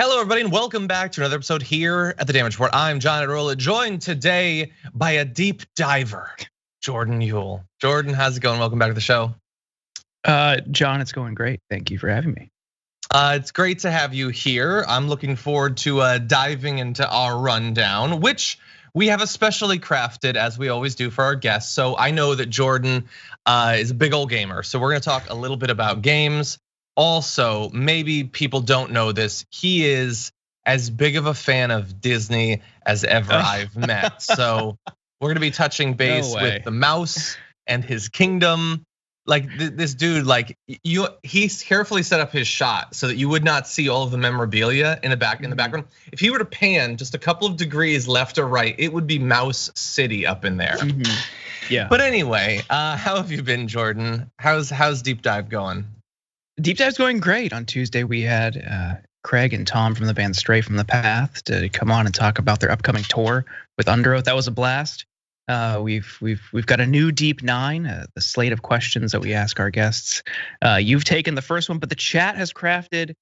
Hello, everybody, and welcome back to another episode here at the Damage Report. I'm John Arola, joined today by a deep diver, Jordan Yule. Jordan, how's it going? Welcome back to the show. John, it's going great. Thank you for having me. It's great to have you here. I'm looking forward to diving into our rundown, which we have especially crafted, as we always do for our guests. So I know that Jordan is a big old gamer, so we're gonna talk a little bit about games. Also, maybe people don't know this, he is as big of a fan of Disney as ever I've met. So we're gonna be touching base with the mouse and his kingdom. Like this dude, like he's carefully set up his shot so that you would not see all of the memorabilia in the background. If he were to pan just a couple of degrees left or right, it would be Mouse City up in there. Yeah. But anyway, how have you been, Jordan? How's Deep Dive going? Deep Dive's going great. On Tuesday, we had Craig and Tom from the band Stray from the Path to come on and talk about their upcoming tour with Under Oath. That was a blast. We've got a new Deep Nine, the slate of questions that we ask our guests. You've taken the first one, but the chat has crafted,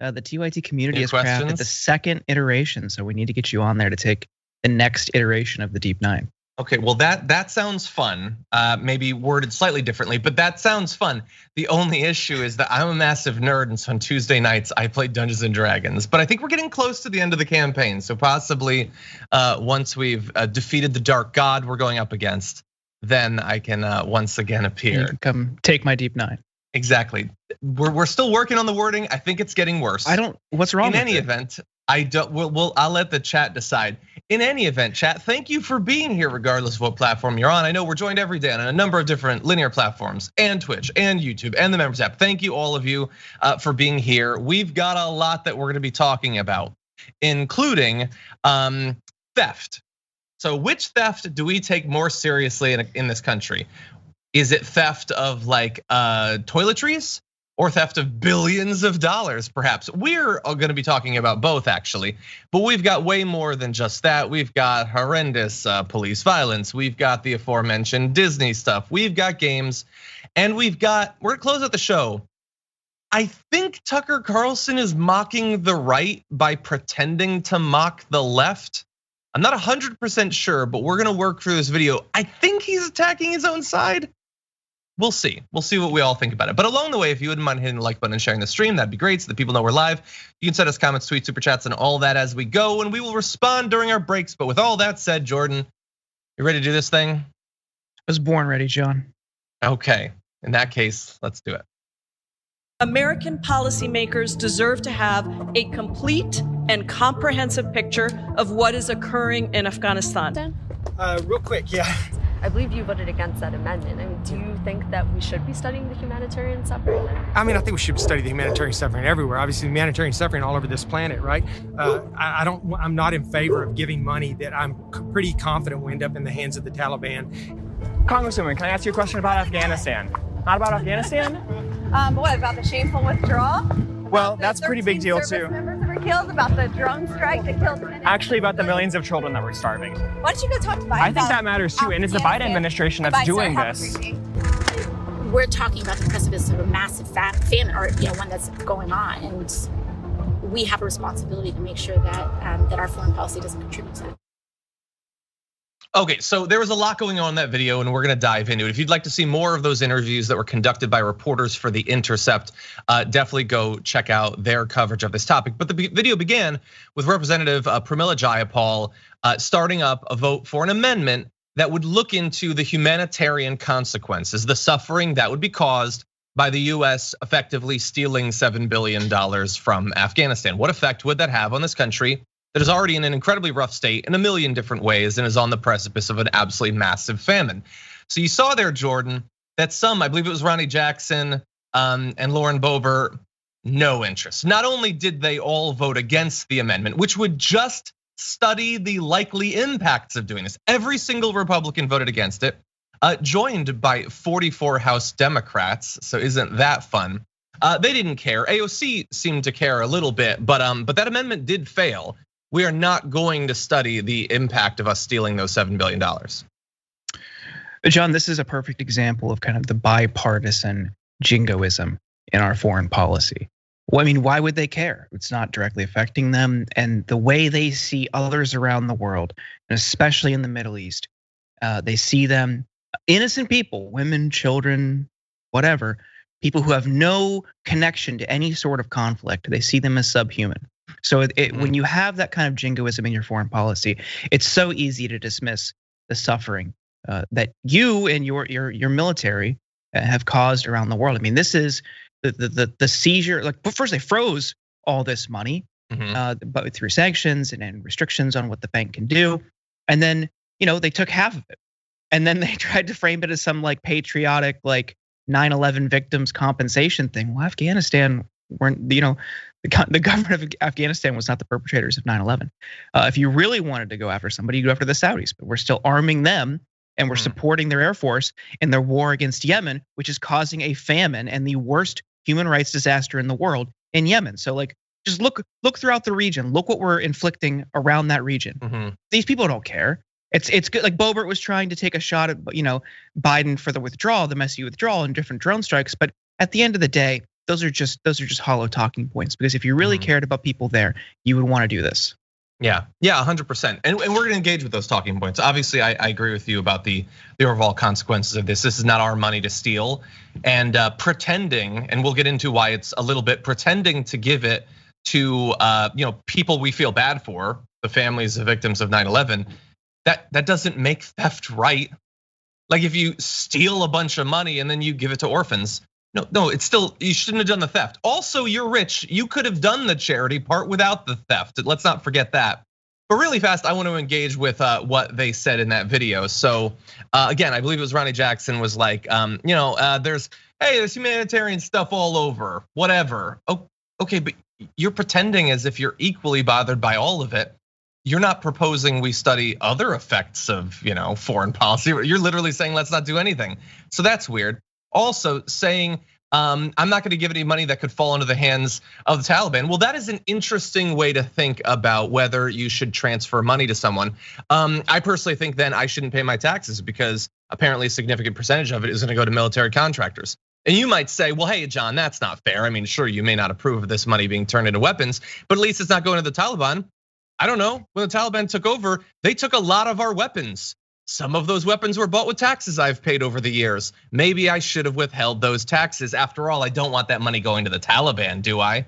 the TYT community has crafted the second iteration. So we need to get you on there to take the next iteration of the Deep Nine. Okay, well that sounds fun. Maybe worded slightly differently, but that sounds fun. The only issue is that I'm a massive nerd, and so on Tuesday nights I play Dungeons and Dragons. But I think we're getting close to the end of the campaign, so possibly once we've defeated the Dark God we're going up against, then I can once again appear. You can come take my Deep Nine. Exactly. We're still working on the wording. I think it's getting worse. What's wrong? In any event, I'll let the chat decide. In any event, chat, thank you for being here regardless of what platform you're on. I know we're joined every day on a number of different linear platforms and Twitch and YouTube and the members app. Thank you all of you for being here. We've got a lot that we're gonna be talking about, including theft. So which theft do we take more seriously in this country? Is it theft of like toiletries? Or theft of billions of dollars, perhaps? We're gonna be talking about both, actually. But we've got way more than just that. We've got horrendous police violence. We've got the aforementioned Disney stuff. We've got games. And we're gonna close out the show. I think Tucker Carlson is mocking the right by pretending to mock the left. I'm not 100% sure, but we're gonna work through this video. I think he's attacking his own side. We'll see what we all think about it. But along the way, if you wouldn't mind hitting the like button and sharing the stream, that'd be great so that people know we're live. You can send us comments, tweets, super chats, and all that as we go, and we will respond during our breaks. But with all that said, Jordan, you ready to do this thing? I was born ready, John. Okay, in that case, let's do it. American policymakers deserve to have a complete and comprehensive picture of what is occurring in Afghanistan. Real quick, yeah. I believe you voted against that amendment. I mean, do you think that we should be studying the humanitarian suffering? I mean, I think we should study the humanitarian suffering everywhere. Obviously, the humanitarian suffering all over this planet, right? I'm not in favor of giving money that I'm pretty confident will end up in the hands of the Taliban. Congresswoman, can I ask you a question about Afghanistan? Not about Afghanistan? What about the shameful withdrawal? Well, that's a pretty big deal too. Members that were killed, about the drone strike that killed many. Actually, about the millions of children that were starving. Why don't you go talk to Biden? I think that matters too, and it's the Biden administration that's doing this. We're talking about the precipice of a massive famine, or one that's going on, and we have a responsibility to make sure that that our foreign policy doesn't contribute to that. Okay, so there was a lot going on in that video, and we're gonna dive into it. If you'd like to see more of those interviews that were conducted by reporters for The Intercept, definitely go check out their coverage of this topic. But the video began with Representative Pramila Jayapal starting up a vote for an amendment that would look into the humanitarian consequences, the suffering that would be caused by the US effectively stealing $7 billion from Afghanistan. What effect would that have on this country that is already in an incredibly rough state in a million different ways and is on the precipice of an absolutely massive famine? So you saw there, Jordan, that some, I believe it was Ronnie Jackson and Lauren Boebert, no interest. Not only did they all vote against the amendment, which would just study the likely impacts of doing this. Every single Republican voted against it, joined by 44 House Democrats, so isn't that fun? They didn't care. AOC seemed to care a little bit, but that amendment did fail. We are not going to study the impact of us stealing those $7 billion. John, this is a perfect example of kind of the bipartisan jingoism in our foreign policy, Well, I mean, why would they care? It's not directly affecting them. And the way they see others around the world, and especially in the Middle East, they see them, innocent people, women, children, whatever, people who have no connection to any sort of conflict, they see them as subhuman. So when you have that kind of jingoism in your foreign policy, it's so easy to dismiss the suffering that you and your military have caused around the world. I mean, this is the seizure. Like, but first they froze all this money, but through sanctions and restrictions on what the bank can do, and then they took half of it, and then they tried to frame it as some like patriotic like 9/11 victims compensation thing. Well, Afghanistan weren't, the government of Afghanistan was not the perpetrators of 9/11. If you really wanted to go after somebody, you go after the Saudis, but we're still arming them. And we're supporting their Air Force in their war against Yemen, which is causing a famine and the worst human rights disaster in the world in Yemen. So like, just look throughout the region. Look what we're inflicting around that region. These people don't care. It's good. Like Boebert was trying to take a shot at Biden for the withdrawal, the messy withdrawal, and different drone strikes. But at the end of the day, those are just hollow talking points. Because if you really cared about people there, you would want to do this. Yeah, 100%. And we're gonna engage with those talking points. Obviously, I agree with you about the overall consequences of this. This is not our money to steal, and pretending, and we'll get into why it's a little bit pretending to give it to people we feel bad for, the families of victims of 9/11. That doesn't make theft right. Like if you steal a bunch of money and then you give it to orphans, no, it's still, you shouldn't have done the theft. Also, you're rich. You could have done the charity part without the theft. Let's not forget that. But really fast, I want to engage with what they said in that video. So again, I believe it was Ronnie Jackson was like, there's humanitarian stuff all over, whatever. Okay, but you're pretending as if you're equally bothered by all of it. You're not proposing we study other effects of foreign policy. You're literally saying let's not do anything. So that's weird. Also saying, I'm not gonna give any money that could fall into the hands of the Taliban. Well, that is an interesting way to think about whether you should transfer money to someone. I personally think then I shouldn't pay my taxes because apparently a significant percentage of it is gonna go to military contractors. And you might say, well, hey, John, that's not fair. I mean, sure, you may not approve of this money being turned into weapons, but at least it's not going to the Taliban. I don't know, when the Taliban took over, they took a lot of our weapons. Some of those weapons were bought with taxes I've paid over the years. Maybe I should have withheld those taxes. After all, I don't want that money going to the Taliban, do I?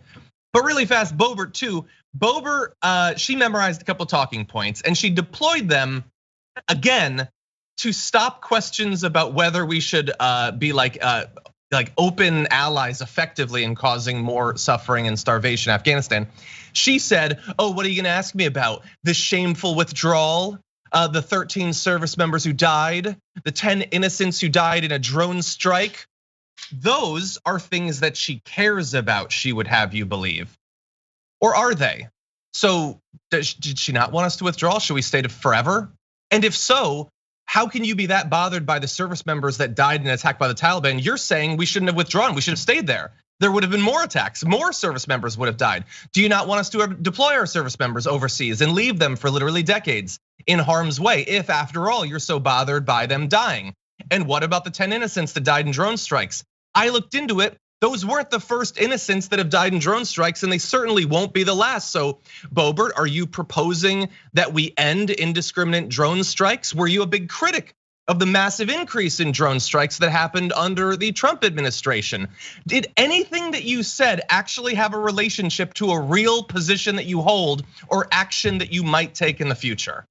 But really fast, Boebert too. Boebert, she memorized a couple talking points and she deployed them again to stop questions about whether we should be like open allies effectively in causing more suffering and starvation in Afghanistan. She said, oh, what are you gonna ask me about? The shameful withdrawal? The 13 service members who died, the 10 innocents who died in a drone strike. Those are things that she cares about, she would have you believe. Or are they? So did she not want us to withdraw? Should we stay forever? And if so, how can you be that bothered by the service members that died in an attack by the Taliban? You're saying we shouldn't have withdrawn, we should have stayed there. There would have been more attacks, more service members would have died. Do you not want us to deploy our service members overseas and leave them for literally decades in harm's way if after all you're so bothered by them dying? And what about the 10 innocents that died in drone strikes? I looked into it. Those weren't the first innocents that have died in drone strikes, and they certainly won't be the last. So, Boebert, are you proposing that we end indiscriminate drone strikes? Were you a big critic of the massive increase in drone strikes that happened under the Trump administration? Did anything that you said actually have a relationship to a real position that you hold or action that you might take in the future?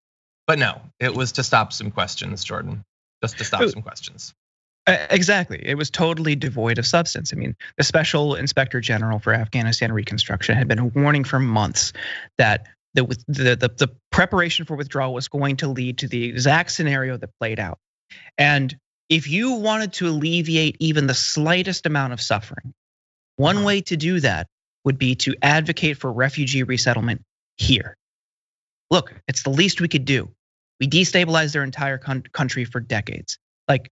But no, it was to stop some questions, Jordan, just to stop some questions. Exactly, it was totally devoid of substance. I mean, the Special Inspector General for Afghanistan Reconstruction had been warning for months that the preparation for withdrawal was going to lead to the exact scenario that played out. And if you wanted to alleviate even the slightest amount of suffering, one way to do that would be to advocate for refugee resettlement here. Look, it's the least we could do. We destabilized their entire country for decades. Like,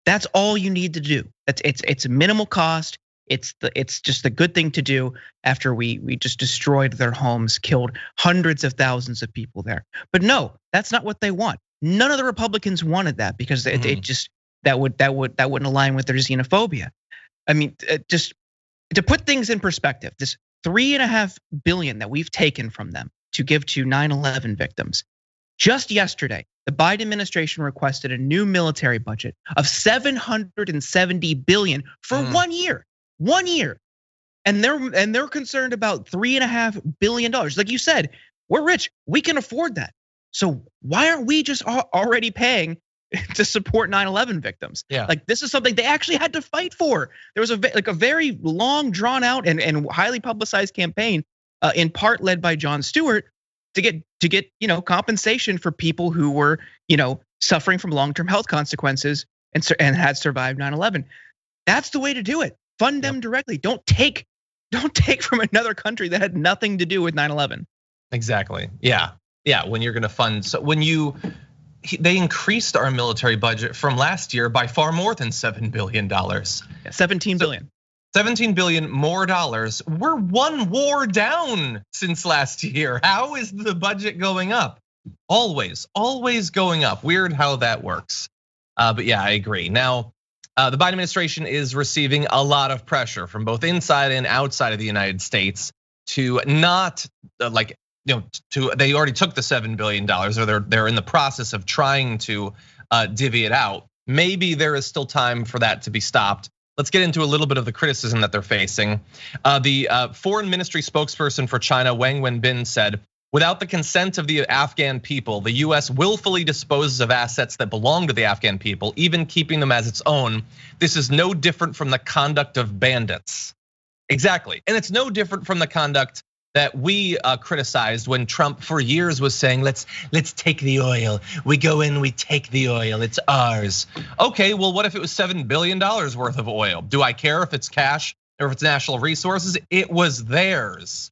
that's all you need to do. It's a minimal cost. It's just the good thing to do after we just destroyed their homes, killed hundreds of thousands of people there. But no, that's not what they want. None of the Republicans wanted that because it just that wouldn't align with their xenophobia. I mean, just to put things in perspective, this $3.5 billion that we've taken from them to give to 9/11 victims. Just yesterday, the Biden administration requested a new military budget of $770 billion for 1 year. 1 year. And they're concerned about $3.5 billion. Like you said, we're rich. We can afford that. So why aren't we just already paying to support 9/11 victims? Yeah. Like this is something they actually had to fight for. There was a very long, drawn out and highly publicized campaign, in part led by Jon Stewart, to get compensation for people who were suffering from long-term health consequences and had survived 9/11. That's the way to do it. Fund them directly. Don't take from another country that had nothing to do with 9/11. Exactly. Yeah. When you're going to fund, so they increased our military budget from last year by far more than $7 billion. Yeah, $17 billion. 17 billion more dollars. We're one war down since last year. How is the budget going up? Always going up. Weird how that works. But yeah, I agree. Now, the Biden administration is receiving a lot of pressure from both inside and outside of the United States to not they already took the $7 billion, or they're in the process of trying to divvy it out. Maybe there is still time for that to be stopped. Let's get into a little bit of the criticism that they're facing. The foreign ministry spokesperson for China, Wang Wenbin, said, without the consent of the Afghan people, the US willfully disposes of assets that belong to the Afghan people, even keeping them as its own. This is no different from the conduct of bandits. Exactly, and it's no different from the conduct that we criticized when Trump for years was saying, let's take the oil. We go in, we take the oil, it's ours. Okay, well, what if it was $7 billion worth of oil? Do I care if it's cash or if it's national resources? It was theirs.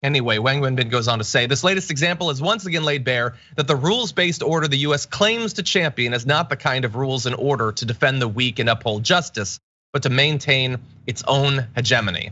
Anyway, Wang Wenbin goes on to say, this latest example has once again laid bare that the rules-based order the US claims to champion is not the kind of rules and order to defend the weak and uphold justice, but to maintain its own hegemony.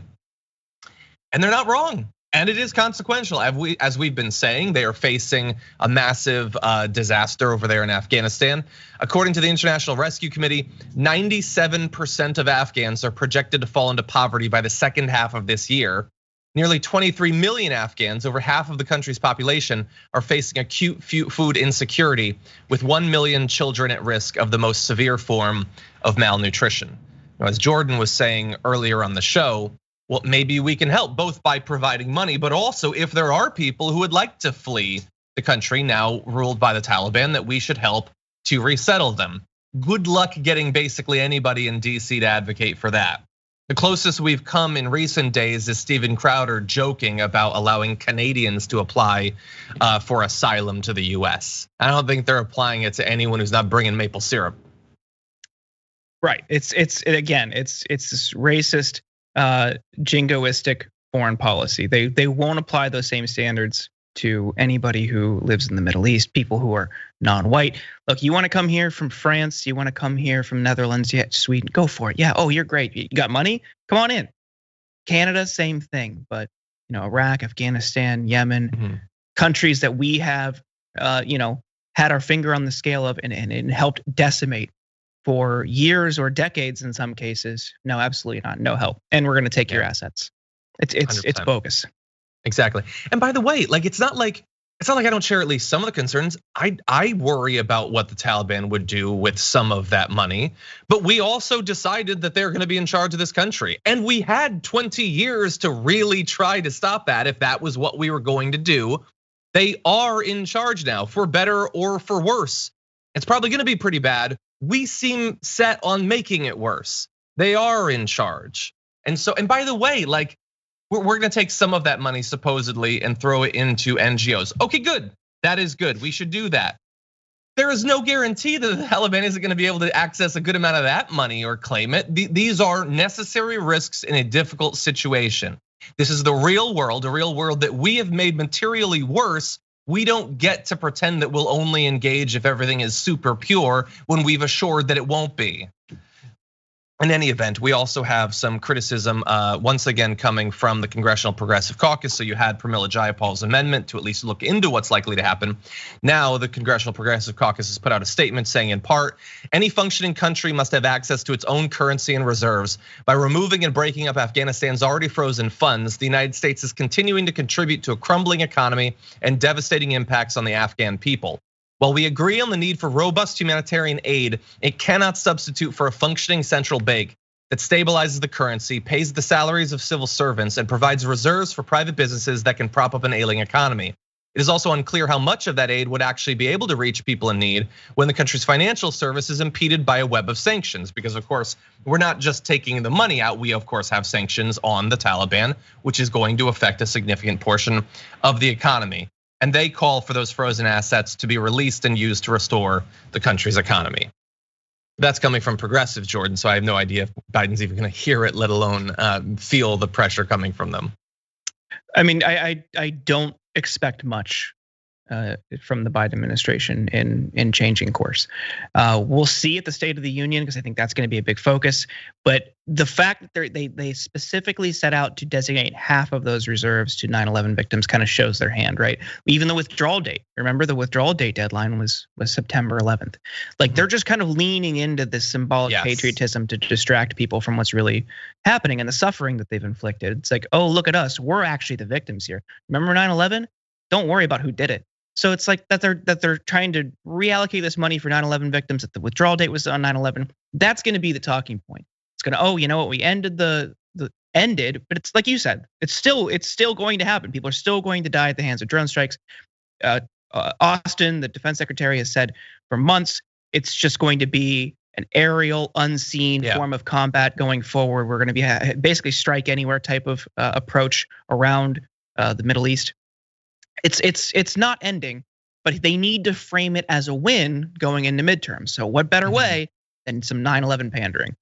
And they're not wrong. And it is consequential. As we've been saying, they are facing a massive disaster over there in Afghanistan. According to the International Rescue Committee, 97% of Afghans are projected to fall into poverty by the second half of this year. Nearly 23 million Afghans, over half of the country's population, are facing acute food insecurity, with 1 million children at risk of the most severe form of malnutrition. Now, as Jordan was saying earlier on the show, well, maybe we can help both by providing money, but also if there are people who would like to flee the country now ruled by the Taliban, that we should help to resettle them. Good luck getting basically anybody in DC to advocate for that. The closest we've come in recent days is Steven Crowder joking about allowing Canadians to apply for asylum to the US. I don't think they're applying it to anyone who's not bringing maple syrup. Right, it's this racist, jingoistic foreign policy. They won't apply those same standards to anybody who lives in the Middle East, people who are non-white. Look, you want to come here from France, you want to come here from Netherlands, yeah, Sweden, go for it. Yeah, oh, you're great. You got money? Come on in. Canada, same thing. But Iraq, Afghanistan, Yemen, countries that we have had our finger on the scale of and helped decimate for years or decades in some cases. No, absolutely not. No help. And we're going to take your assets. It's bogus. Exactly. And by the way, it's not like I don't share at least some of the concerns. I worry about what the Taliban would do with some of that money, but we also decided that they're going to be in charge of this country. And we had 20 years to really try to stop that if that was what we were going to do. They are in charge now, for better or for worse. It's probably going to be pretty bad. We seem set on making it worse. They are in charge. And by the way, we're gonna take some of that money supposedly and throw it into NGOs. Okay, good. That is good. We should do that. There is no guarantee that the Taliban isn't gonna be able to access a good amount of that money or claim it. These are necessary risks in a difficult situation. This is the real world, a real world that we have made materially worse. We don't get to pretend that we'll only engage if everything is super pure when we've assured that it won't be. in any event, we also have some criticism once again coming from the Congressional Progressive Caucus. So you had Pramila Jayapal's amendment to at least look into what's likely to happen. Now the Congressional Progressive Caucus has put out a statement saying in part, any functioning country must have access to its own currency and reserves. By removing and breaking up Afghanistan's already frozen funds, the United States is continuing to contribute to a crumbling economy and devastating impacts on the Afghan people. While we agree on the need for robust humanitarian aid, it cannot substitute for a functioning central bank that stabilizes the currency, pays the salaries of civil servants, and provides reserves for private businesses that can prop up an ailing economy. It is also unclear how much of that aid would actually be able to reach people in need when the country's financial service is impeded by a web of sanctions. Because of course, we're not just taking the money out, we of course have sanctions on the Taliban, which is going to affect a significant portion of the economy. And they call for those frozen assets to be released and used to restore the country's economy. That's coming from progressives, Jordan, so I have no idea if Biden's even gonna hear it, let alone feel the pressure coming from them. I mean, I don't expect much from the Biden administration in changing course. We'll see at the State of the Union because I think that's going to be a big focus. But the fact that they specifically set out to designate half of those reserves to 9/11 victims kind of shows their hand, right? Even the withdrawal date. Remember, the withdrawal date deadline was September 11th. Like they're just kind of leaning into this symbolic patriotism to distract people from what's really happening and the suffering that they've inflicted. It's like, oh, look at us, we're actually the victims here. Remember 9/11? Don't worry about who did it. So it's like that they're trying to reallocate this money for 9/11 victims. That the withdrawal date was on 9/11. That's going to be the talking point. It's going to, oh, you know what? We ended the ended, but it's like you said, it's still going to happen. People are still going to die at the hands of drone strikes. Austin, the defense secretary, has said for months it's just going to be an aerial, unseen form of combat going forward. We're going to be basically strike anywhere type of approach around the Middle East. It's not ending, but they need to frame it as a win going into midterms. So what better way than some 9/11 pandering?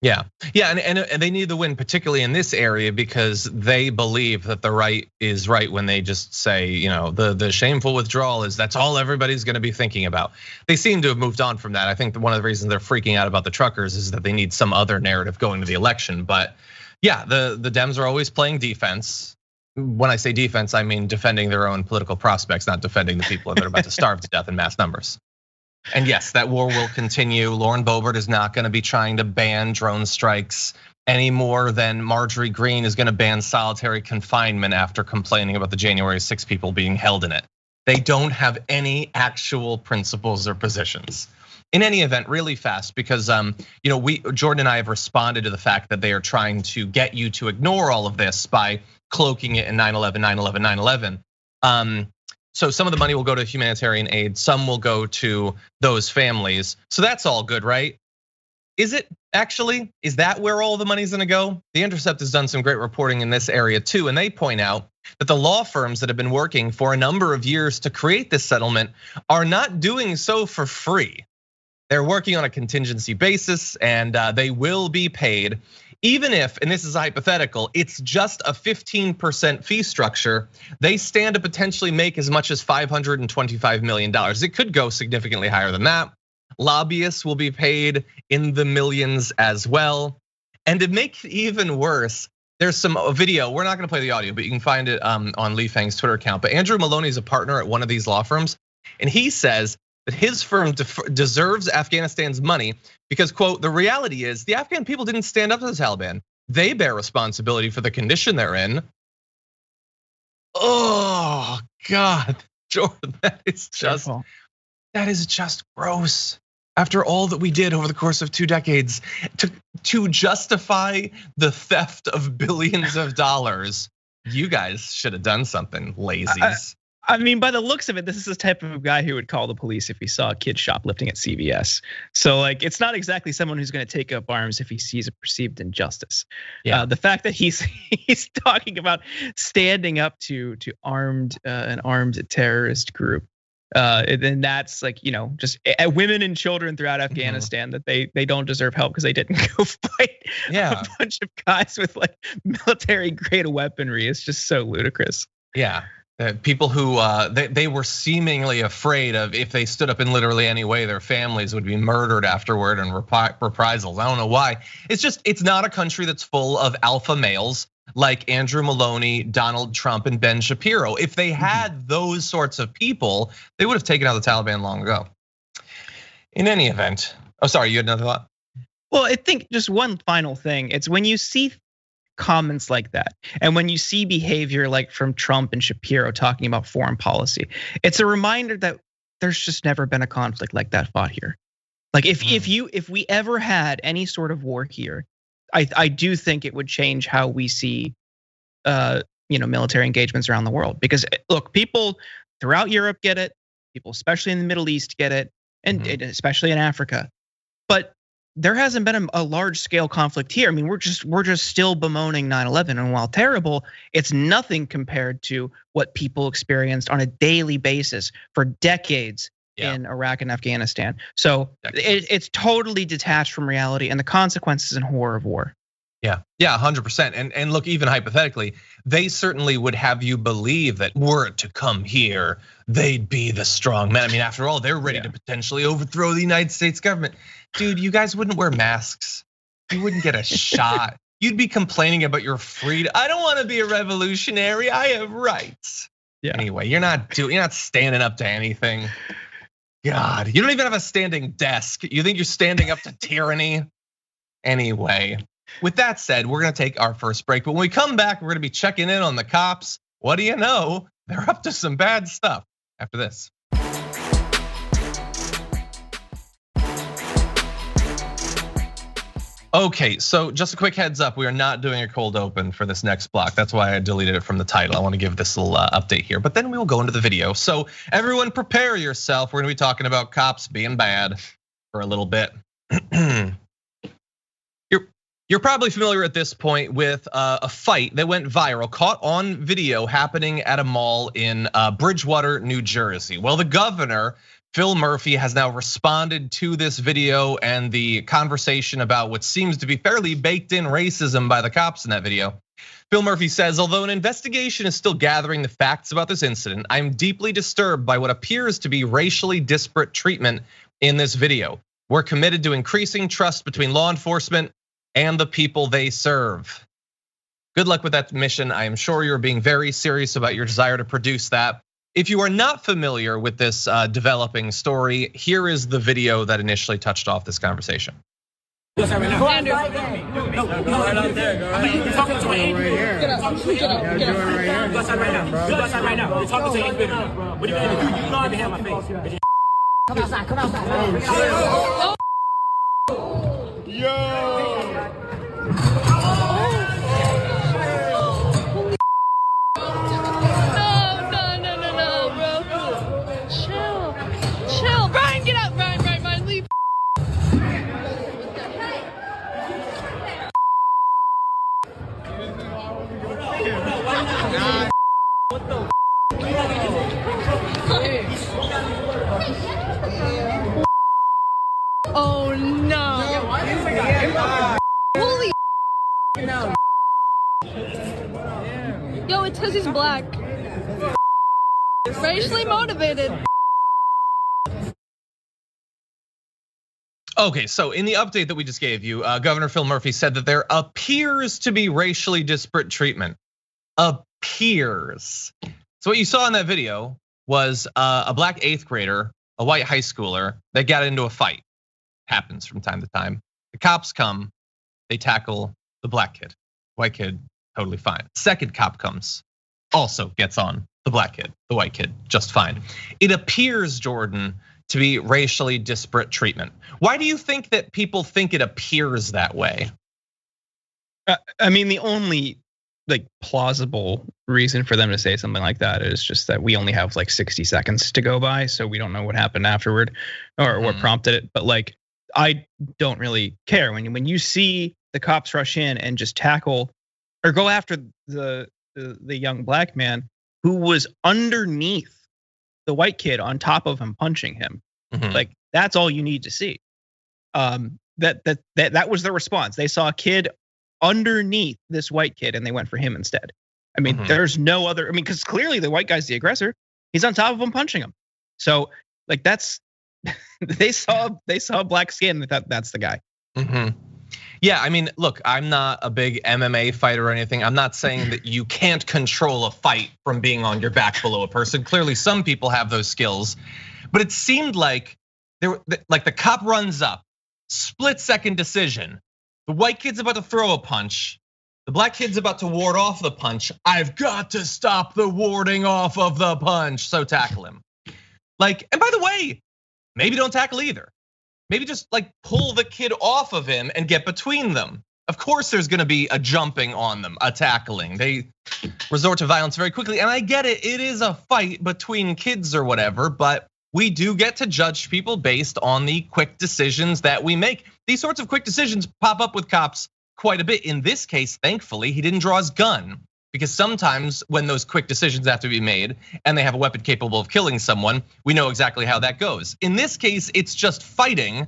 Yeah, and they need the win, particularly in this area, because they believe that the right is right when they just say, you know, the shameful withdrawal that's all everybody's going to be thinking about. They seem to have moved on from that. I think one of the reasons they're freaking out about the truckers is that they need some other narrative going to the election. But yeah, the Dems are always playing defense. When I say defense, I mean defending their own political prospects, not defending the people that are about to starve to death in mass numbers. And yes, that war will continue. Lauren Boebert is not going to be trying to ban drone strikes any more than Marjorie Greene is going to ban solitary confinement after complaining about the January 6 people being held in it. They don't have any actual principles or positions. In any event, really fast, because Jordan and I have responded to the fact that they are trying to get you to ignore all of this by cloaking it in 9/11, 9/11, 9/11. So some of the money will go to humanitarian aid, some will go to those families. So that's all good, right? Is it actually? Is that where all the money's gonna go? The Intercept has done some great reporting in this area too, and they point out that the law firms that have been working for a number of years to create this settlement are not doing so for free. They're working on a contingency basis and they will be paid. Even if, and this is hypothetical, it's just a 15% fee structure, they stand to potentially make as much as $525 million. It could go significantly higher than that. Lobbyists will be paid in the millions as well. And to make it even worse, there's some video, we're not gonna play the audio, but you can find it on Lee Fang's Twitter account. But Andrew Maloney is a partner at one of these law firms, and he says that his firm deserves Afghanistan's money because, quote, the reality is the Afghan people didn't stand up to the Taliban. They bear responsibility for the condition they're in. Oh God, Jordan, that is just gross. After all that we did over the course of 2 decades to justify the theft of billions of dollars, you guys should have done something, lazies. I mean, by the looks of it, this is the type of guy who would call the police if he saw a kid shoplifting at CVS. So like, it's not exactly someone who's going to take up arms if he sees a perceived injustice. Yeah. The fact that he's talking about standing up to an armed terrorist group, then that's like, just women and children throughout Afghanistan that they don't deserve help because they didn't go fight a bunch of guys with like military grade weaponry. It's just so ludicrous. Yeah. People who they were seemingly afraid of if they stood up in literally any way, their families would be murdered afterward and reprisals. I don't know why. It's not a country that's full of alpha males like Andrew Maloney, Donald Trump, and Ben Shapiro. If they had those sorts of people, they would have taken out the Taliban long ago. In any event, oh, sorry, you had another thought? Well, I think just one final thing. It's when you see comments like that, and when you see behavior like from Trump and Shapiro talking about foreign policy, it's a reminder that there's just never been a conflict like that fought here. Like if we ever had any sort of war here, I do think it would change how we see military engagements around the world. Because look, people throughout Europe get it, people especially in the Middle East get it, and especially in Africa. But there hasn't been a large scale conflict here. I mean, we're just still bemoaning 9/11, and while terrible, it's nothing compared to what people experienced on a daily basis for decades in Iraq and Afghanistan. So it's totally detached from reality and the consequences and horror of war. Yeah, 100%. And look, even hypothetically, they certainly would have you believe that were it to come here, they'd be the strong men. I mean, after all, they're ready to potentially overthrow the United States government. Dude, you guys wouldn't wear masks. You wouldn't get a shot. You'd be complaining about your freedom. I don't want to be a revolutionary. I have rights. Yeah. Anyway, you're not standing up to anything. God, you don't even have a standing desk. You think you're standing up to tyranny? Anyway, with that said, we're gonna take our first break. But when we come back, we're gonna be checking in on the cops. What do you know? They're up to some bad stuff after this. Okay, so just a quick heads up, we are not doing a cold open for this next block. That's why I deleted it from the title. I want to give this little update here, but then we will go into the video. So everyone prepare yourself. We're gonna be talking about cops being bad for a little bit. You're probably familiar at this point with a fight that went viral, caught on video happening at a mall in Bridgewater, New Jersey. Well, the governor, Phil Murphy, has now responded to this video and the conversation about what seems to be fairly baked in racism by the cops in that video. Phil Murphy says, although an investigation is still gathering the facts about this incident, I'm deeply disturbed by what appears to be racially disparate treatment in this video. We're committed to increasing trust between law enforcement and the people they serve. Good luck with that mission. I am sure you're being very serious about your desire to produce that. If you are not familiar with this developing story, here is the video that initially touched off this conversation. Oh no. Holy no. Yo, it's because he's black. Racially motivated. Okay, so in the update that we just gave you, Governor Phil Murphy said that there appears to be racially disparate treatment. Appears. So what you saw in that video was a black 8th grader, a white high schooler that got into a fight. Happens from time to time. The cops come, they tackle the black kid. White kid, totally fine. Second cop comes, also gets on the black kid, the white kid, just fine. It appears, Jordan, to be racially disparate treatment. Why do you think that people think it appears that way? I mean, the only plausible reason for them to say something like that is just that we only have 60 seconds to go by, so we don't know what happened afterward or what prompted it. But I don't really care when you see the cops rush in and just tackle or go after the young black man who was underneath the white kid on top of him punching him. That's all you need to see. That was the response. They saw a kid underneath this white kid and they went for him instead. I mean, there's no other. I mean, because clearly the white guy's the aggressor. He's on top of him punching him. So like that's they saw black skin and they thought that's the guy. Yeah, I mean, look, I'm not a big MMA fighter or anything. I'm not saying that you can't control a fight from being on your back below a person. Clearly, some people have those skills, but it seemed like the cop runs up, split-second decision. The white kid's about to throw a punch. The black kid's about to ward off the punch. I've got to stop the warding off of the punch, so tackle him. Like, and by the way, maybe don't tackle either. Maybe just like pull the kid off of him and get between them. Of course, there's gonna be a jumping on them, a tackling. They resort to violence very quickly. And I get it, it is a fight between kids or whatever, but we do get to judge people based on the quick decisions that we make. These sorts of quick decisions pop up with cops quite a bit. In this case, thankfully, he didn't draw his gun. Because sometimes when those quick decisions have to be made and they have a weapon capable of killing someone, we know exactly how that goes. In this case, it's just fighting,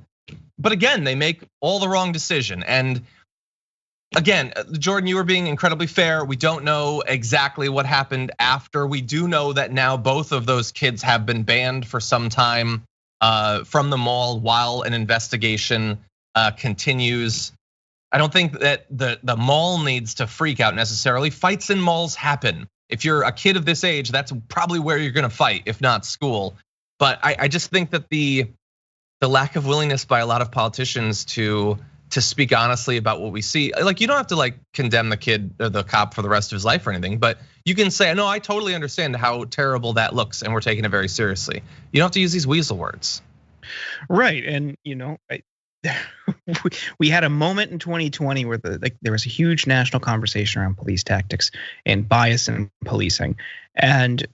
but again, they make all the wrong decision. And again, Jordan, you were being incredibly fair. We don't know exactly what happened after. We do know that now both of those kids have been banned for some time from the mall while an investigation continues. I don't think that the mall needs to freak out necessarily. Fights in malls happen. If you're a kid of this age, that's probably where you're gonna fight, if not school. But I just think that the lack of willingness by a lot of politicians to speak honestly about what we see, like you don't have to like condemn the kid or the cop for the rest of his life or anything, but you can say, no, I totally understand how terrible that looks and we're taking it very seriously. You don't have to use these weasel words. Right, and we had a moment in 2020 where there was a huge national conversation around police tactics and bias in policing. And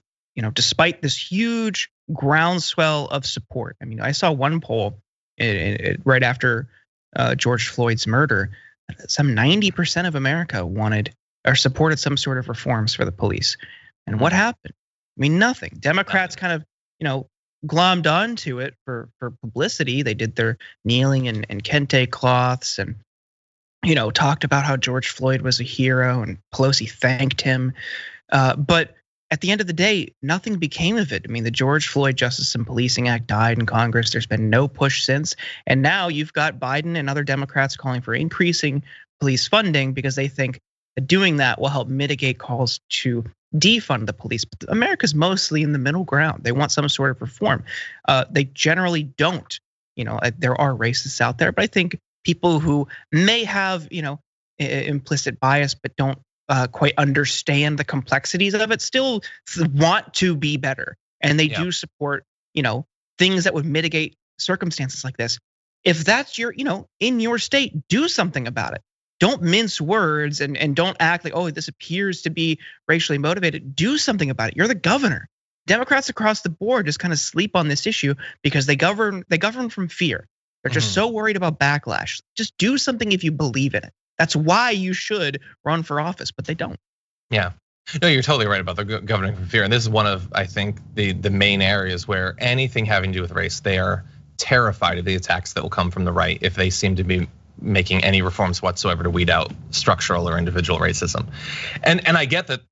despite this huge groundswell of support, I mean, I saw one poll right after George Floyd's murder, some 90% of America wanted or supported some sort of reforms for the police. And what happened? I mean, nothing. Democrats kind of, glommed onto it for publicity. They did their kneeling and kente cloths and talked about how George Floyd was a hero and Pelosi thanked him. But at the end of the day, nothing became of it. I mean, the George Floyd Justice and Policing Act died in Congress. There's been no push since. And now you've got Biden and other Democrats calling for increasing police funding because they think that doing that will help mitigate calls to defund the police. But America's mostly in the middle ground. They want some sort of reform. They generally don't. There are racists out there, but I think people who may have implicit bias but don't quite understand the complexities of it still want to be better, and they do support things that would mitigate circumstances like this. If that's your in your state, do something about it. Don't mince words and don't act like, oh, this appears to be racially motivated. Do something about it. You're the governor. Democrats across the board just kind of sleep on this issue because they govern from fear. They're just so worried about backlash. Just do something if you believe in it. That's why you should run for office, but they don't. Yeah. No, you're totally right about the governing from fear. And this is one of, I think, the main areas where anything having to do with race, they are terrified of the attacks that will come from the right if they seem to be making any reforms whatsoever to weed out structural or individual racism. And I get that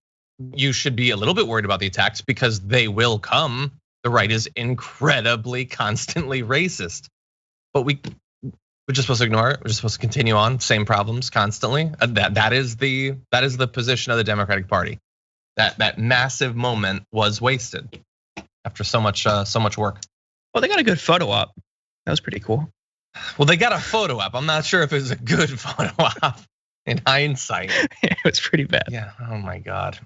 you should be a little bit worried about the attacks because they will come. The right is incredibly, constantly racist. But we're just supposed to ignore it. We're just supposed to continue on, same problems constantly. That is the position of the Democratic Party. That massive moment was wasted after so much work. Well, they got a good photo op. That was pretty cool. Well, they got a photo op. I'm not sure if it was a good photo op in hindsight. It was pretty bad. Yeah. Oh my God.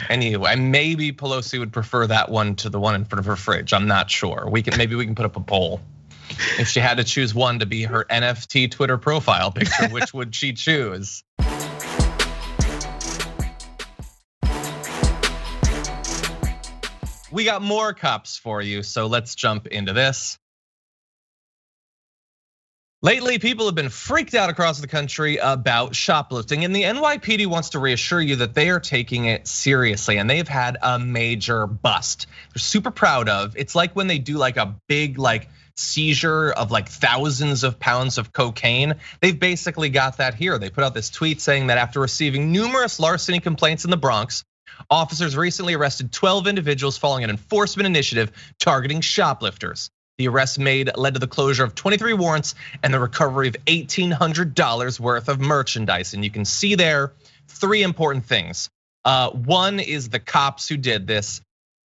Anyway, maybe Pelosi would prefer that one to the one in front of her fridge. I'm not sure. Maybe we can put up a poll. If she had to choose one to be her NFT Twitter profile picture, which would she choose? We got more cops for you, so let's jump into this. Lately, people have been freaked out across the country about shoplifting, and the NYPD wants to reassure you that they are taking it seriously, and they've had a major bust. They're super proud of. It's like when they do like a big seizure of thousands of pounds of cocaine. They've basically got that here. They put out this tweet saying that after receiving numerous larceny complaints in the Bronx, officers recently arrested 12 individuals following an enforcement initiative targeting shoplifters. The arrests led to the closure of 23 warrants and the recovery of $1,800 worth of merchandise. And you can see there 3 important things. 1 is the cops who did this.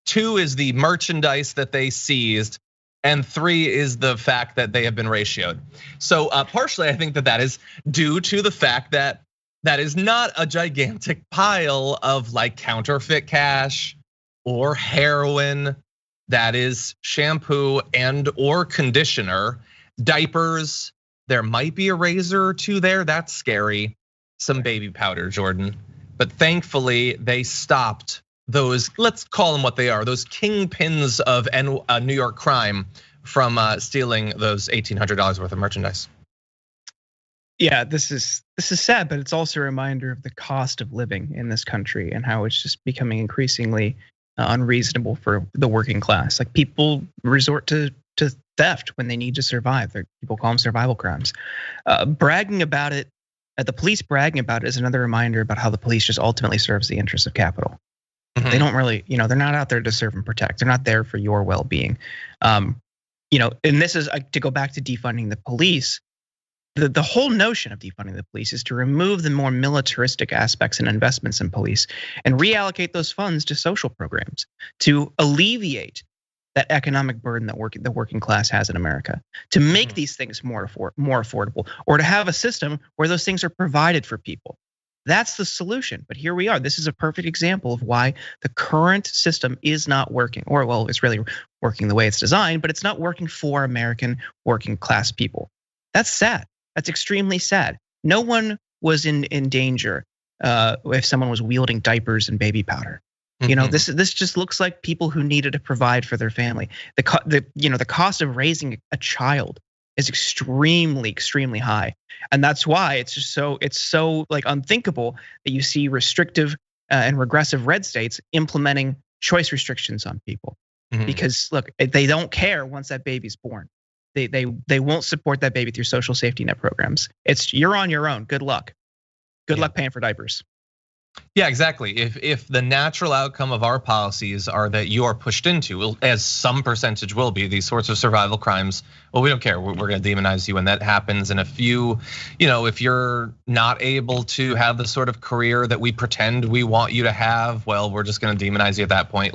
2 is the merchandise that they seized. And 3 is the fact that they have been ratioed. So partially, I think that is due to the fact that is not a gigantic pile of counterfeit cash or heroin. That is shampoo and or conditioner, diapers. There might be a razor or 2 there. That's scary. Some baby powder, Jordan. But thankfully, they stopped those, let's call them what they are, those kingpins of New York crime from stealing those $1,800 worth of merchandise. Yeah, this is sad, but it's also a reminder of the cost of living in this country and how it's just becoming increasingly unreasonable for the working class. People resort to theft when they need to survive. People call them survival crimes. Bragging about it, the police bragging about it is another reminder about how the police just ultimately serves the interests of capital. Mm-hmm. They don't really, they're not out there to serve and protect. They're not there for your well-being. And this is to go back to defunding the police. The whole notion of defunding the police is to remove the more militaristic aspects and investments in police and reallocate those funds to social programs to alleviate that economic burden that the working class has in America, to make these things more affordable, or to have a system where those things are provided for people. That's the solution. But here we are. This is a perfect example of why the current system is not working, or it's really working the way it's designed, but it's not working for American working class people. That's sad. That's extremely sad. No one was in danger if someone was wielding diapers and baby powder. This just looks like people who needed to provide for their family. The cost of raising a child is extremely high, and that's why it's so unthinkable that you see restrictive and regressive red states implementing choice restrictions on people. Because look, they don't care once that baby's born. They won't support that baby through social safety net programs. You're on your own. Good luck. Good luck paying for diapers. Yeah, exactly. If the natural outcome of our policies are that you are pushed into, as some percentage will be, these sorts of survival crimes, well, we don't care. We're going to demonize you when that happens. And if if you're not able to have the sort of career that we pretend we want you to have, well, we're just going to demonize you at that point.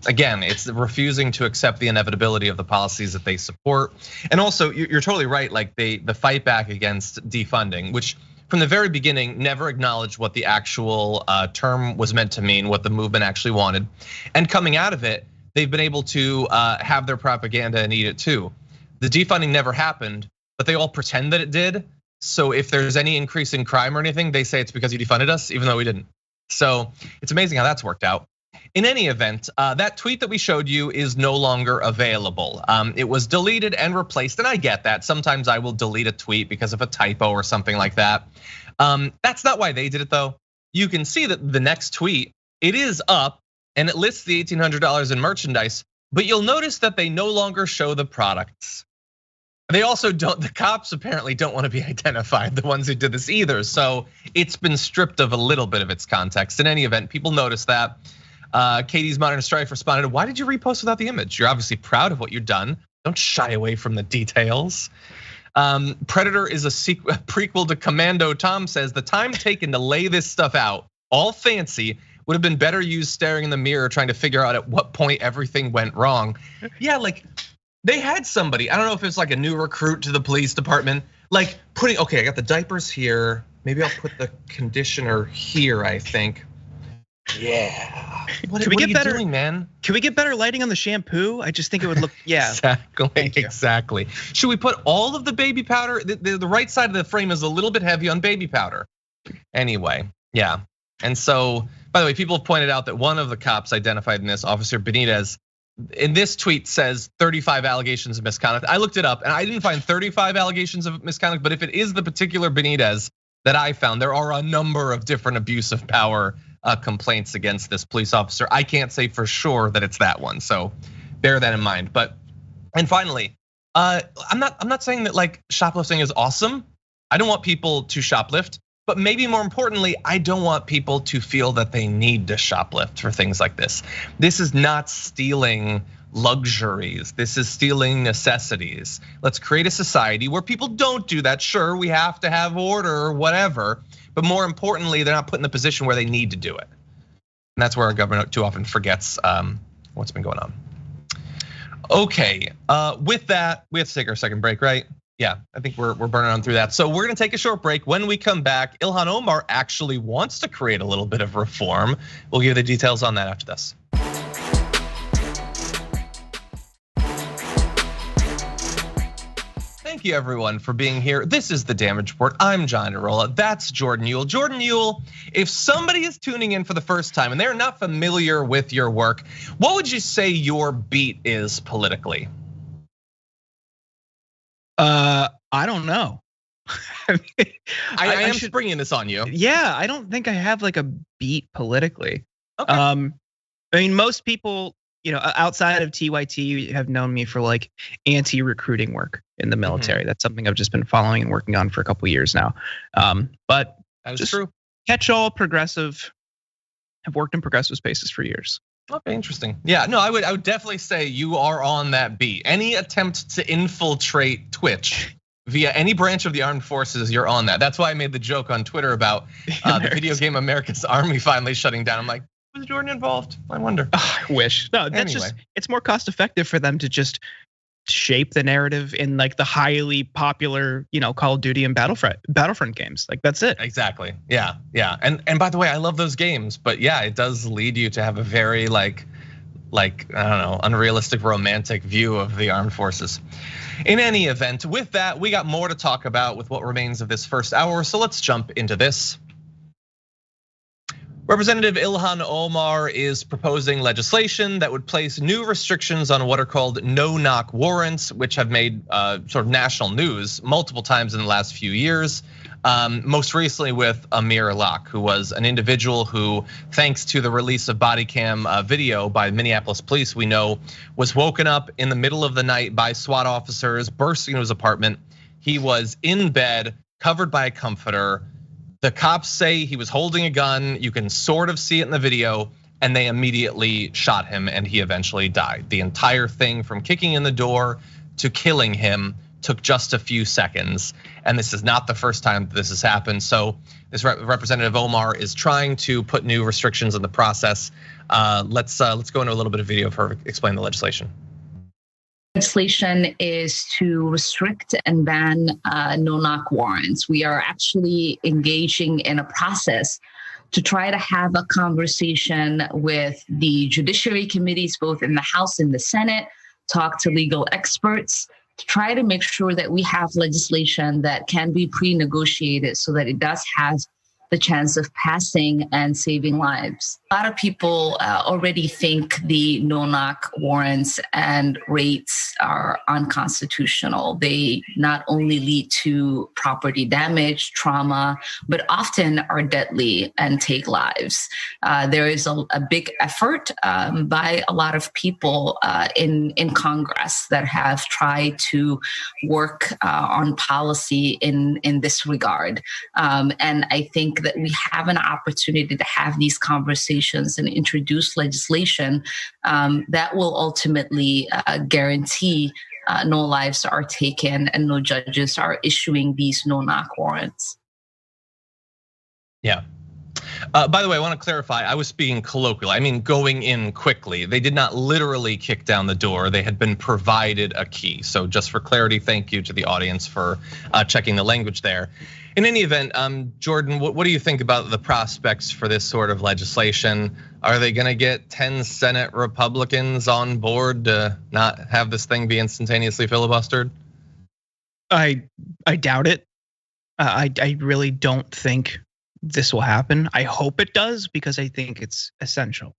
Again, it's refusing to accept the inevitability of the policies that they support. And also, you're totally right. The fight back against defunding, which from the very beginning never acknowledged what the actual term was meant to mean, what the movement actually wanted. And coming out of it, they've been able to have their propaganda and eat it too. The defunding never happened, but they all pretend that it did. So if there's any increase in crime or anything, they say it's because you defunded us, even though we didn't. So it's amazing how that's worked out. In any event, that tweet that we showed you is no longer available. It was deleted and replaced, and I get that. Sometimes I will delete a tweet because of a typo or something like that. That's not why they did it though. You can see that the next tweet, it is up and it lists the $1,800 in merchandise, but you'll notice that they no longer show the products. They also the cops apparently don't want to be identified, the ones who did this either. So it's been stripped of a little bit of its context. In any event, people notice that. Katie's Modern Strife responded, "Why did you repost without the image? You're obviously proud of what you've done. Don't shy away from the details." Predator is a prequel to Commando. Tom says the time taken to lay this stuff out, all fancy, would have been better used staring in the mirror trying to figure out at what point everything went wrong. Yeah, they had somebody, I don't know if it's a new recruit to the police department, okay, I got the diapers here. Maybe I'll put the conditioner here, I think. Yeah. What are you doing, man? Can we get better lighting on the shampoo? I just think it would look, yeah. Exactly. Should we put all of the baby powder? The right side of the frame is a little bit heavy on baby powder. Anyway, yeah. And so, by the way, people have pointed out that one of the cops identified in this, Officer Benitez, in this tweet says 35 allegations of misconduct. I looked it up and I didn't find 35 allegations of misconduct, but if it is the particular Benitez that I found, there are a number of different abuse of power complaints against this police officer. I can't say for sure that it's that one, so bear that in mind. And finally, I'm not saying that like shoplifting is awesome. I don't want people to shoplift, but maybe more importantly, I don't want people to feel that they need to shoplift for things like this. This is not stealing luxuries. This is stealing necessities. Let's create a society where people don't do that. Sure, we have to have order or whatever, but more importantly, they're not put in the position where they need to do it. And that's where our government too often forgets what's been going on. Okay, with that, we have to take our second break, right? Yeah, I think we're burning on through that. So we're gonna take a short break. When we come back, Ilhan Omar actually wants to create a little bit of reform. We'll give you the details on that after this. Thank you everyone for being here. This is the Damage Report. I'm John Arola. That's Jordan Ewell. Jordan Ewell, if somebody is tuning in for the first time and they're not familiar with your work, what would you say your beat is politically? I don't know. I am springing this on you. Yeah, I don't think I have like a beat politically. Okay. I mean, most people, outside of TYT have known me for like anti-recruiting work in the military. That's something I've just been following and working on for a couple years now. But that is true. Catch-all progressive. I've worked in progressive spaces for years. Okay, interesting. Yeah, no, I would definitely say you are on that beat. Any attempt to infiltrate Twitch via any branch of the armed forces, you're on that. That's why I made the joke on Twitter about the video game America's Army finally shutting down. I'm like, was Jordan involved? I wonder. Oh, I wish. No, that's anyway. It's more cost effective for them to just shape the narrative in like the highly popular, Call of Duty and Battlefront games. Like that's it. Exactly. Yeah. And by the way, I love those games, but yeah, it does lead you to have a very like I don't know, unrealistic romantic view of the armed forces. In any event, with that, we got more to talk about with what remains of this first hour. So let's jump into this. Representative Ilhan Omar is proposing legislation that would place new restrictions on what are called no-knock warrants, which have made sort of national news multiple times in the last few years. Most recently with Amir Locke, who was an individual who, thanks to the release of body cam video by Minneapolis police, we know was woken up in the middle of the night by SWAT officers, bursting into his apartment. He was in bed, covered by a comforter. The cops say he was holding a gun. You can sort of see it in the video, and they immediately shot him and he eventually died. The entire thing from kicking in the door to killing him took just a few seconds. And this is not the first time this has happened. So this Representative Omar is trying to put new restrictions in the process. Let's go into a little bit of video of her explain the legislation. Legislation is to restrict and ban no-knock warrants. We are actually engaging in a process to try to have a conversation with the judiciary committees, both in the House and the Senate, talk to legal experts, to try to make sure that we have legislation that can be pre-negotiated so that it does have the chance of passing and saving lives. A lot of people already think the no-knock warrants and rates are unconstitutional. They not only lead to property damage, trauma, but often are deadly and take lives. There is a big effort by a lot of people in Congress that have tried to work on policy in this regard. And I think that we have an opportunity to have these conversations and introduce legislation that will ultimately guarantee no lives are taken and no judges are issuing these no-knock warrants. Yeah. By the way, I want to clarify, I was speaking colloquially. I mean, going in quickly. They did not literally kick down the door. They had been provided a key. So just for clarity, thank you to the audience for checking the language there. In any event, Jordan, what do you think about the prospects for this sort of legislation? Are they going to get 10 Senate Republicans on board to not have this thing be instantaneously filibustered? I doubt it. I really don't think this will happen. I hope it does because I think it's essential.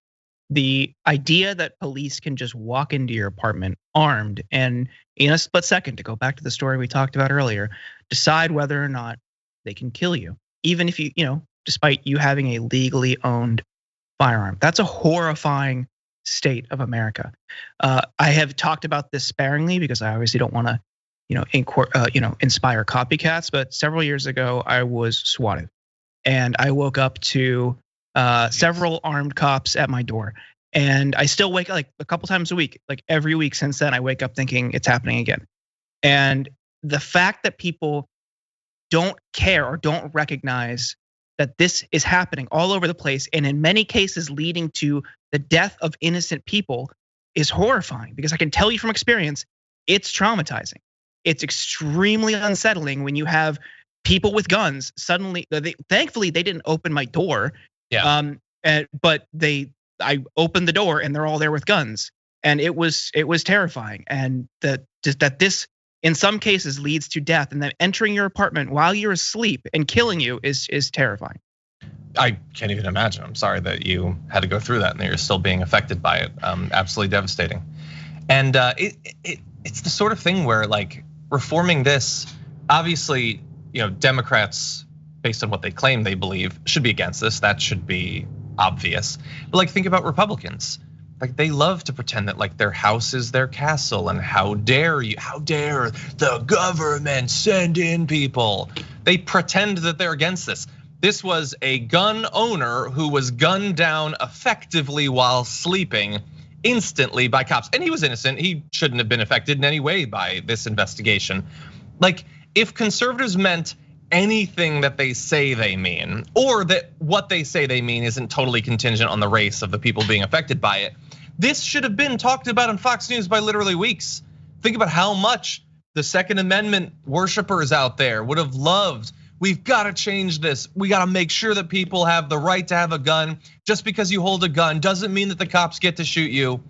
the idea that police can just walk into your apartment armed and in a split second, to go back to the story we talked about earlier, decide whether or not they can kill you, even if despite you having a legally owned firearm. That's a horrifying state of America. I have talked about this sparingly because I obviously don't want to, inspire copycats. But several years ago, I was swatted, and I woke up to several armed cops at my door. And I still wake up like a couple times a week, like every week since then. I wake up thinking it's happening again. And the fact that people don't care or don't recognize that this is happening all over the place, and in many cases leading to the death of innocent people, is horrifying. Because I can tell you from experience, it's traumatizing. It's extremely unsettling when you have people with guns suddenly. Thankfully, they didn't open my door. Yeah. But I opened the door and they're all there with guns, and it was terrifying. And that this in some cases leads to death, and then entering your apartment while you're asleep and killing you is terrifying. I can't even imagine. I'm sorry that you had to go through that and that you're still being affected by it. Absolutely devastating. And it's the sort of thing where, like, reforming this, obviously, Democrats, based on what they claim they believe, should be against this. That should be obvious. But like, think about Republicans. Like, they love to pretend that like their house is their castle, and how dare the government send in people. They pretend that they're against this. This was a gun owner who was gunned down effectively while sleeping instantly by cops. And he was innocent. He shouldn't have been affected in any way by this investigation. Like, if conservatives meant anything that they say they mean, or that what they say they mean isn't totally contingent on the race of the people being affected by it, this should have been talked about on Fox News by literally weeks. Think about how much the Second Amendment worshipers out there would have loved. We've got to change this. We got to make sure that people have the right to have a gun. Just because you hold a gun doesn't mean that the cops get to shoot you.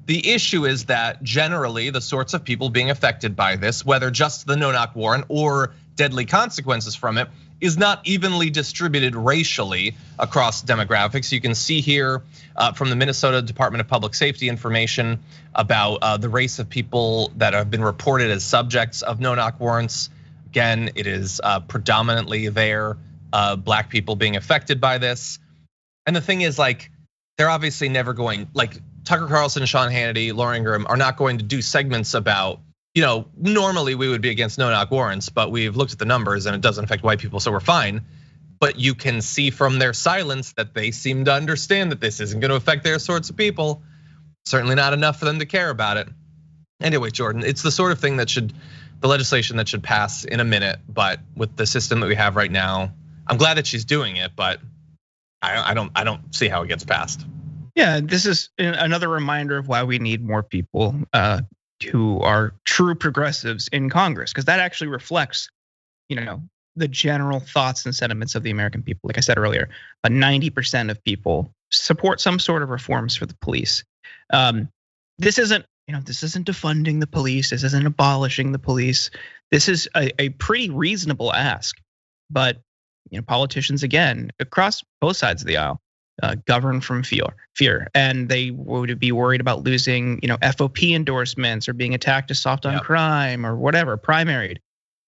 The issue is that generally the sorts of people being affected by this, whether just the no-knock warrant or deadly consequences from it, is not evenly distributed racially across demographics. You can see here from the Minnesota Department of Public Safety information about the race of people that have been reported as subjects of no-knock warrants. Again, it is predominantly there, black people being affected by this. And the thing is, like, they're obviously never going, like, Tucker Carlson, Sean Hannity, Laura Ingraham are not going to do segments about, normally we would be against no-knock warrants, but we've looked at the numbers and it doesn't affect white people, so we're fine. But you can see from their silence that they seem to understand that this isn't going to affect their sorts of people. Certainly not enough for them to care about it. Anyway, Jordan, it's the sort of thing that the legislation that should pass in a minute, but with the system that we have right now, I'm glad that she's doing it, but I don't see how it gets passed. Yeah, this is another reminder of why we need more people who are true progressives in Congress, because that actually reflects, the general thoughts and sentiments of the American people. Like I said earlier, 90% of people support some sort of reforms for the police. This isn't defunding the police. This isn't abolishing the police. This is a pretty reasonable ask, but politicians, again, across both sides of the aisle, govern from fear, and they would be worried about losing, FOP endorsements or being attacked as soft on crime or whatever, primaried.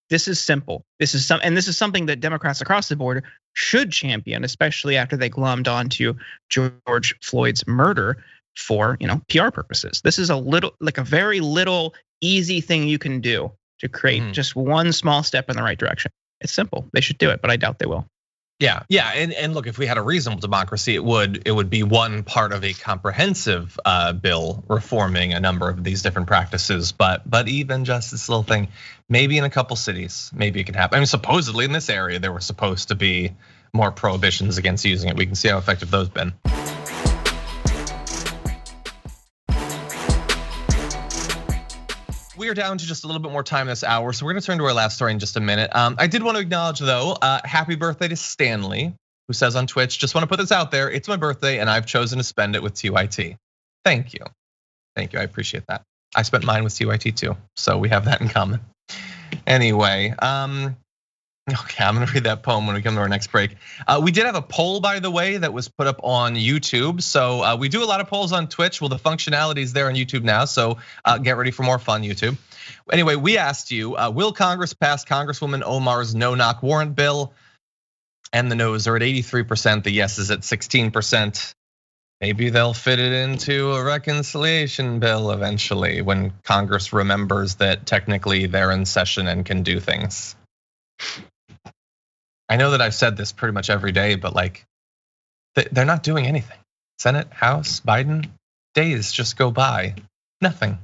This is simple. This is something that Democrats across the board should champion, especially after they glommed onto George Floyd's murder for, PR purposes. This is a very little easy thing you can do to create just one small step in the right direction. It's simple. They should do it, but I doubt they will. Yeah, and look, if we had a reasonable democracy, it would be one part of a comprehensive bill reforming a number of these different practices. But even just this little thing, maybe in a couple cities, maybe it can happen. I mean, supposedly in this area, there were supposed to be more prohibitions against using it. We can see how effective those have been. We are down to just a little bit more time this hour, so we're gonna turn to our last story in just a minute. I did want to acknowledge though, happy birthday to Stanley, who says on Twitch, just want to put this out there, it's my birthday and I've chosen to spend it with TYT. Thank you, I appreciate that. I spent mine with TYT too, so we have that in common. Anyway, Okay, I'm gonna read that poem when we come to our next break. We did have a poll, by the way, that was put up on YouTube. So we do a lot of polls on Twitch. Well, the functionality is there on YouTube now, so get ready for more fun, YouTube. Anyway, we asked you, will Congress pass Congresswoman Omar's no-knock warrant bill? And the no's are at 83%, the yes is at 16%. Maybe they'll fit it into a reconciliation bill eventually when Congress remembers that technically they're in session and can do things. I know that I've said this pretty much every day, but like, they're not doing anything. Senate, House, Biden, days just go by. Nothing,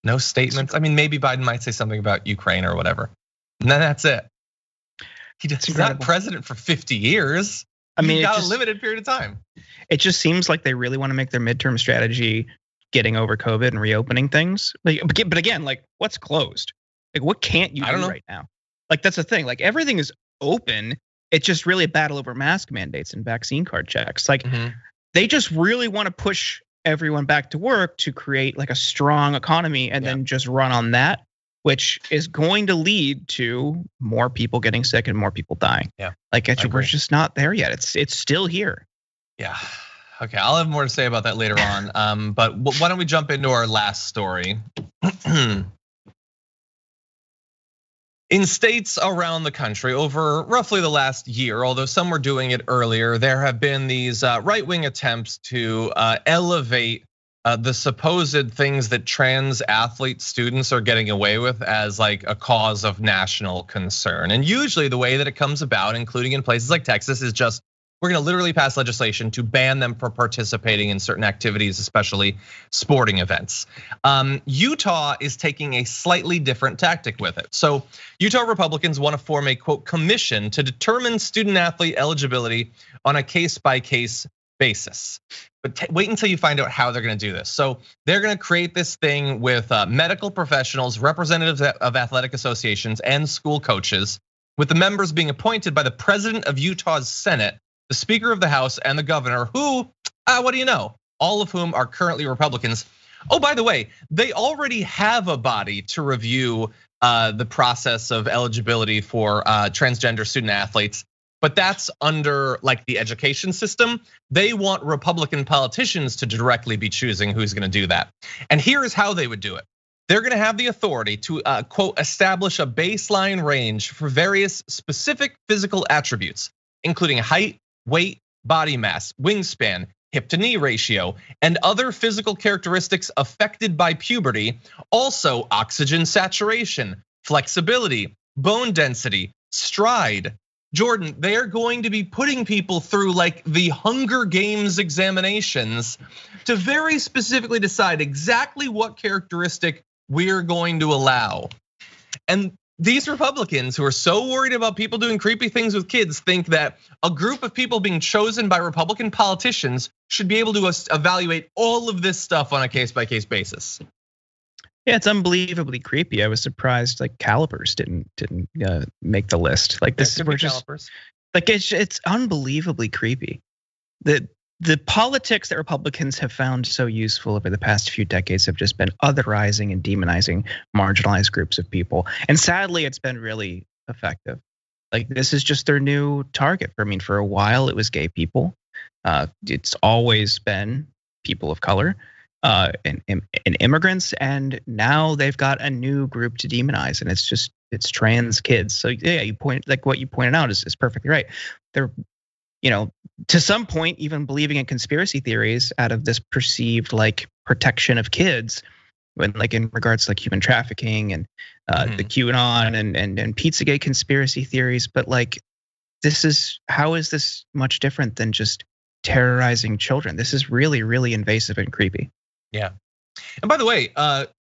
no statements. I mean, maybe Biden might say something about Ukraine or whatever. And then that's it. He's not president for 50 years. I mean, he's got a limited period of time. It just seems like they really want to make their midterm strategy getting over COVID and reopening things. But again, like what's closed? Like what can't you do right now? Like that's the thing. Like everything is open. It's just really a battle over mask mandates and vaccine card checks. Like they just really want to push everyone back to work to create like a strong economy and then just run on that, which is going to lead to more people getting sick and more people dying. Yeah, like we're just not there yet. It's still here. Yeah. Okay, I'll have more to say about that later on. But why don't we jump into our last story? In states around the country over roughly the last year, although some were doing it earlier, there have been these right-wing attempts to elevate the supposed things that trans athlete students are getting away with as like a cause of national concern. And usually the way that it comes about, including in places like Texas, is just we're gonna literally pass legislation to ban them from participating in certain activities, especially sporting events. Utah is taking a slightly different tactic with it. So Utah Republicans want to form a quote commission to determine student athlete eligibility on a case-by-case basis. But wait until you find out how they're gonna do this. So they're gonna create this thing with medical professionals, representatives of athletic associations, and school coaches, with the members being appointed by the president of Utah's Senate, the Speaker of the House, and the governor, who, what do you know? All of whom are currently Republicans. Oh, by the way, they already have a body to review the process of eligibility for transgender student athletes, but that's under like the education system. They want Republican politicians to directly be choosing who's gonna do that. And here is how they would do it. They're gonna have the authority to quote, establish a baseline range for various specific physical attributes, including height, weight, body mass, wingspan, hip to knee ratio, and other physical characteristics affected by puberty. Also oxygen saturation, flexibility, bone density, stride. Jordan, they are going to be putting people through like the Hunger Games examinations to very specifically decide exactly what characteristic we're going to allow. And these Republicans who are so worried about people doing creepy things with kids think that a group of people being chosen by Republican politicians should be able to evaluate all of this stuff on a case-by-case basis. Yeah, it's unbelievably creepy. I was surprised like calipers didn't make the list. Like this, we're just calipers. Like it's unbelievably creepy. The politics that Republicans have found so useful over the past few decades have just been otherizing and demonizing marginalized groups of people. And sadly, it's been really effective. Like this is just their new target. I mean, for a while it was gay people. It's always been people of color and immigrants. And now they've got a new group to demonize, and it's trans kids. So yeah, what you pointed out is perfectly right. They're, to some point, even believing in conspiracy theories out of this perceived like protection of kids, when like in regards to like human trafficking and the QAnon and Pizzagate conspiracy theories. But like, how is this much different than just terrorizing children? This is really, really invasive and creepy. Yeah. And by the way,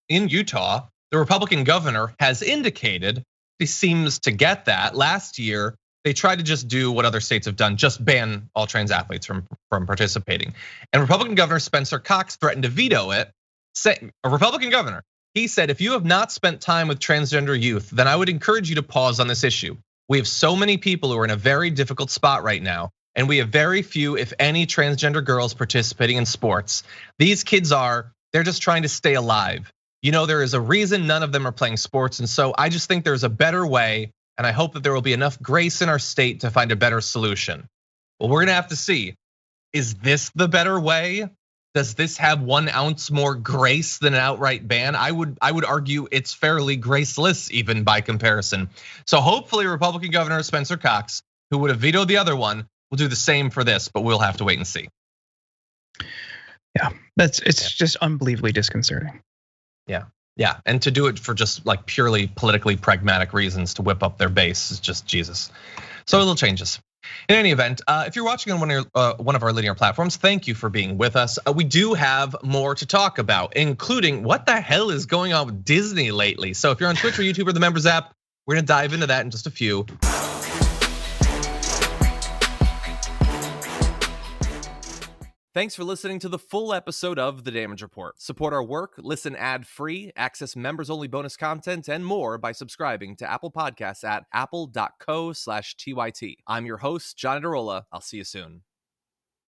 in Utah, the Republican governor has indicated he seems to get that. Last year, they tried to just do what other states have done, just ban all trans athletes from participating. And Republican Governor Spencer Cox threatened to veto it. A Republican governor, he said, if you have not spent time with transgender youth, then I would encourage you to pause on this issue. We have so many people who are in a very difficult spot right now, and we have very few, if any, transgender girls participating in sports. These kids they're just trying to stay alive. There is a reason none of them are playing sports. And so I just think there's a better way and I hope that there will be enough grace in our state to find a better solution. Well, we're gonna have to see. Is this the better way? Does this have 1 ounce more grace than an outright ban? I would argue it's fairly graceless even by comparison. So hopefully Republican Governor Spencer Cox, who would have vetoed the other one, will do the same for this, but we'll have to wait and see. Yeah, it's just unbelievably disconcerting. Yeah, and to do it for just like purely politically pragmatic reasons to whip up their base is just Jesus. So little changes. In any event, if you're watching on one of our linear platforms, thank you for being with us. We do have more to talk about, including what the hell is going on with Disney lately. So if you're on Twitch or YouTube or the Members app, we're gonna dive into that in just a few. Thanks for listening to the full episode of The Damage Report. Support our work, listen ad-free, access members-only bonus content, and more by subscribing to Apple Podcasts at apple.co/TYT. I'm your host, John Adarola. I'll see you soon.